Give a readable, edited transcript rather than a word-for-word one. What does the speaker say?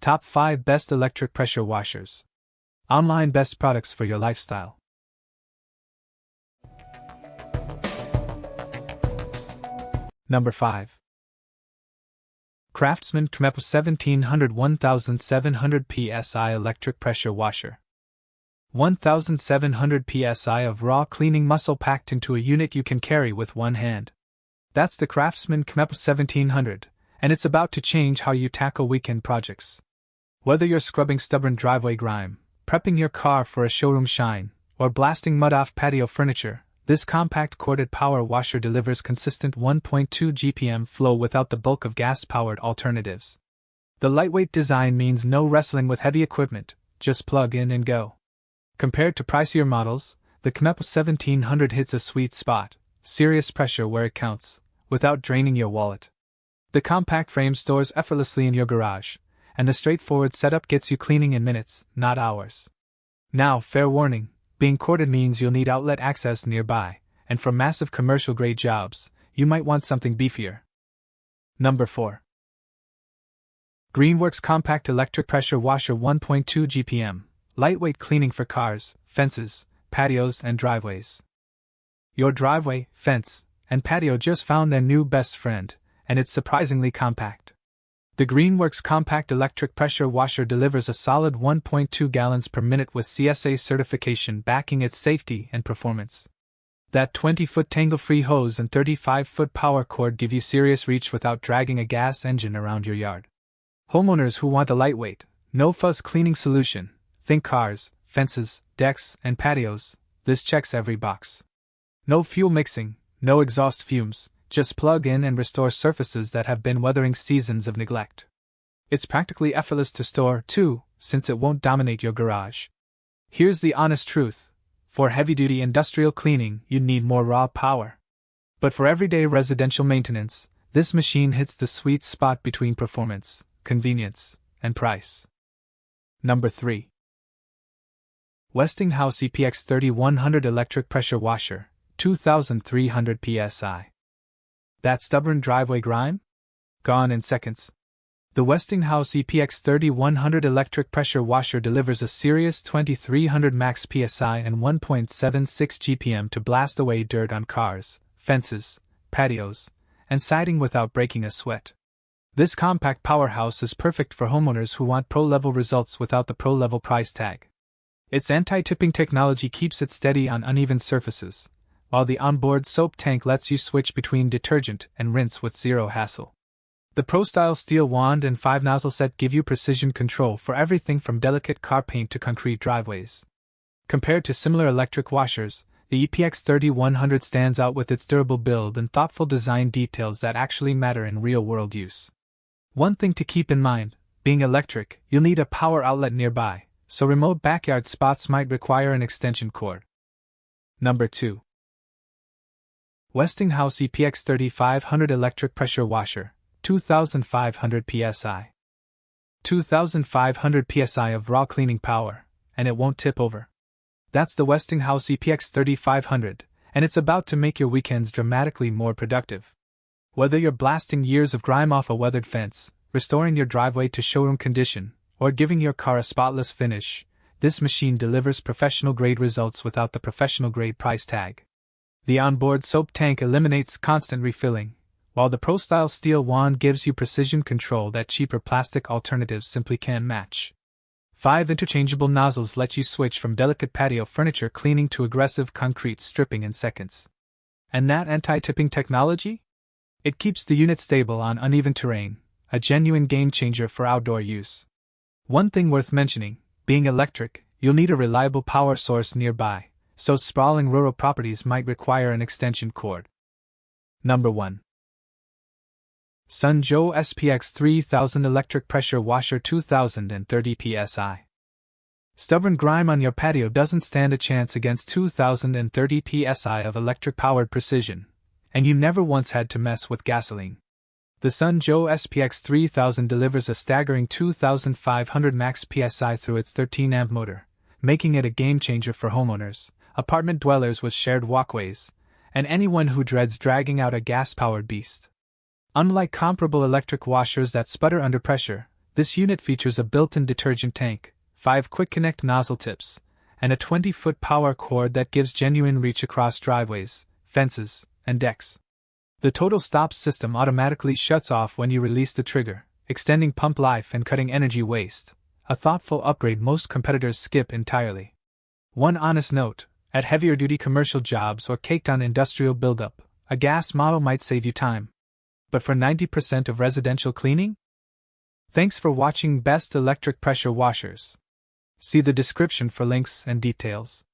Top 5 Best Electric Pressure Washers. Online Best Products for Your Lifestyle. Number 5. CRAFTSMAN 𝗕𝘂𝗱𝗴𝗏𝗏 1700 psi Electric Pressure Washer. 1700 psi of raw cleaning muscle packed into a unit you can carry with one hand. That's the CRAFTSMAN 𝗕𝘂𝗴𝗏1700, and it's about to change how you tackle weekend projects. Whether you're scrubbing stubborn driveway grime, prepping your car for a showroom shine, or blasting mud off patio furniture, this compact corded power washer delivers consistent 1.2 GPM flow without the bulk of gas-powered alternatives. The lightweight design means no wrestling with heavy equipment, just plug in and go. Compared to pricier models, the 𝗕𝘂𝗴𝗏1700 hits a sweet spot, serious pressure where it counts, without draining your wallet. The compact frame stores effortlessly in your garage, and the straightforward setup gets you cleaning in minutes, not hours. Now, fair warning, being corded means you'll need outlet access nearby, and for massive commercial-grade jobs, you might want something beefier. Number 4. Greenworks Compact Electric Pressure Washer 1.2 GPM, lightweight cleaning for cars, fences, patios, and driveways. Your driveway, fence, and patio just found their new best friend, and it's surprisingly compact. The Greenworks Compact Electric Pressure Washer delivers a solid 1.2 gallons per minute with CSA certification backing its safety and performance. That 20-foot tangle-free hose and 35-foot power cord give you serious reach without dragging a gas engine around your yard. Homeowners who want a lightweight, no-fuss cleaning solution, think cars, fences, decks, and patios, this checks every box. No fuel mixing, no exhaust fumes, just plug in and restore surfaces that have been weathering seasons of neglect. It's practically effortless to store, too, since it won't dominate your garage. Here's the honest truth. For heavy-duty industrial cleaning, you'd need more raw power. But for everyday residential maintenance, this machine hits the sweet spot between performance, convenience, and price. Number 3. Westinghouse EPX3100 Electric Pressure Washer, 2300 psi. That stubborn driveway grime? Gone in seconds. The Westinghouse EPX3100 Electric Pressure Washer delivers a serious 2300 max psi and 1.76 GPM to blast away dirt on cars, fences, patios, and siding without breaking a sweat. This compact powerhouse is perfect for homeowners who want pro-level results without the pro-level price tag. Its anti-tipping technology keeps it steady on uneven surfaces, while the onboard soap tank lets you switch between detergent and rinse with zero hassle. The Pro-Style steel wand and 5-nozzle set give you precision control for everything from delicate car paint to concrete driveways. Compared to similar electric washers, the EPX3100 stands out with its durable build and thoughtful design details that actually matter in real-world use. One thing to keep in mind, being electric, you'll need a power outlet nearby, so remote backyard spots might require an extension cord. Number 2. Westinghouse EPX3500 Electric Pressure Washer, 2500 psi. 2500 psi of raw cleaning power, and it won't tip over. That's the Westinghouse EPX3500, and it's about to make your weekends dramatically more productive. Whether you're blasting years of grime off a weathered fence, restoring your driveway to showroom condition, or giving your car a spotless finish, this machine delivers professional-grade results without the professional-grade price tag. The onboard soap tank eliminates constant refilling, while the Pro-Style steel wand gives you precision control that cheaper plastic alternatives simply can't match. 5 interchangeable nozzles let you switch from delicate patio furniture cleaning to aggressive concrete stripping in seconds. And that anti-tipping technology? It keeps the unit stable on uneven terrain, a genuine game-changer for outdoor use. One thing worth mentioning, being electric, you'll need a reliable power source nearby, so sprawling rural properties might require an extension cord. Number 1. 𝗔𝗹𝘁𝗴𝗏𝗏 SPX 3000 Electric Pressure Washer 2030 psi. Stubborn grime on your patio doesn't stand a chance against 2030 psi of electric-powered precision, and you never once had to mess with gasoline. The 𝗔𝗹𝘁𝗴𝗏𝗏 SPX 3000 delivers a staggering 2500 max psi through its 13-amp motor, making it a game-changer for homeowners, apartment dwellers with shared walkways, and anyone who dreads dragging out a gas-powered beast. Unlike comparable electric washers that sputter under pressure, This unit features a built-in detergent tank, 5 quick connect nozzle tips, and a 20-foot power cord that gives genuine reach across driveways, fences, and decks. The total stop system automatically shuts off when you release the trigger, extending pump life and cutting energy waste, a thoughtful upgrade most competitors skip entirely. One honest note: at heavier-duty commercial jobs or caked on industrial buildup, a gas model might save you time. But for 90% of residential cleaning? Thanks for watching Best Electric Pressure Washers. See the description for links and details.